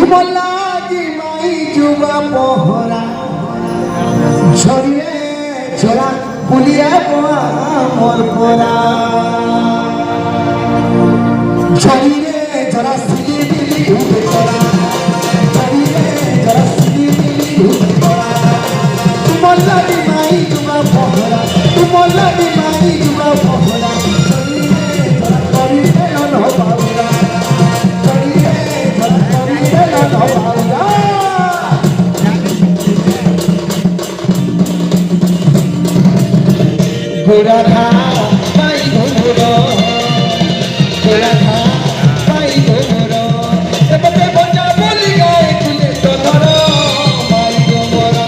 तुमला जी माई जुबा पहरा झरिए झरा पुलिया बोआ मोर पोरा झरिए झरा सिली दिली उठोरा झरिए झरा सिली दिली उठोरा तुमला जी माई जुबा पहरा तुमला जी माई जुबा पहरा झरिए झरा करी देलन हो बाबूरा झरिए झरा करी देलन हो बाबूरा गोरा था पाई घोरो गोरा था पाई घोरो तबते बजा बोली गाए तुले तो धरो माई गोरा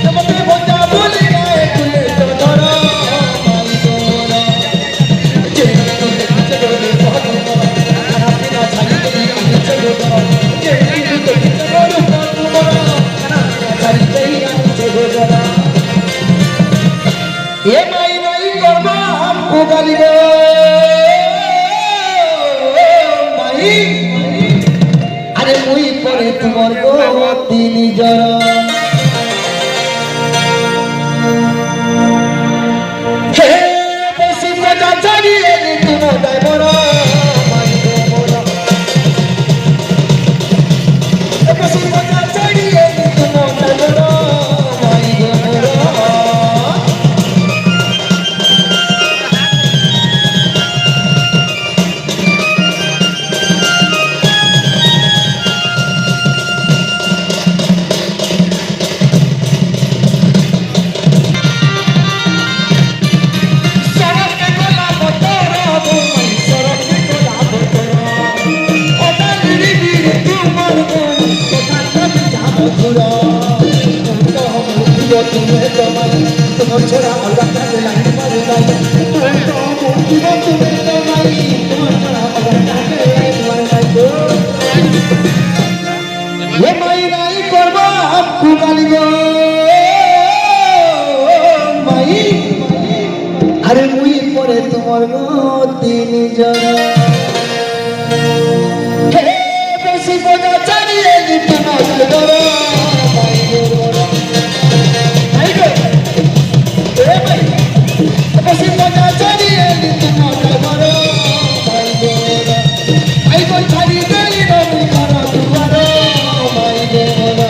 तबते बजा बोली गाए तुले तो धरो माई गोरा जे तुले चलो बहुत खाना पीना छाली के चलो जे तुले चलो बहुत खाना पीना छाली के चलो ये गाली गो माई अरे मुई परे तुमर गो तीन जर हे बसी मजा चढ़िए तुम ड्राइवर माई गो मोरा बसी मजा चढ़िए तुम ड्राइवर माई गो मोरा छोरा अलग से लाइन पर लाइन तो मुक्ति को तुम्हें तो नहीं छोरा अलग से लाइन पर लाइन ये माई नहीं करबा आपको गाली गो माई अरे मुई परे तुमर गो तीन जरा हे बेसी बजा चढ़िए तुम डरो माई गोरा बसी मजा चढ़िए तुम ड्राइवर माई गोरा आई को छाड़ी देली न मुई घर दुआर माई गोरा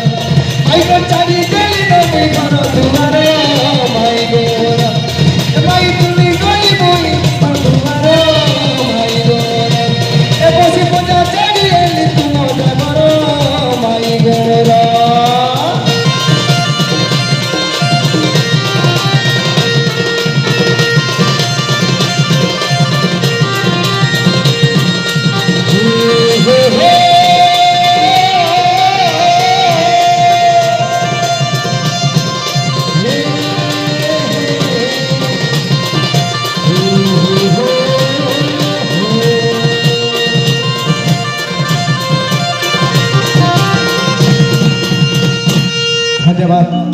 आई को छाड़ी देली न मुई घर दुआर माई गोरा माई तुमी गई मुई दुआर माई गोरा ए बसी मजा चढ़िए तुम ड्राइवर माई गोरा धन्यवाद।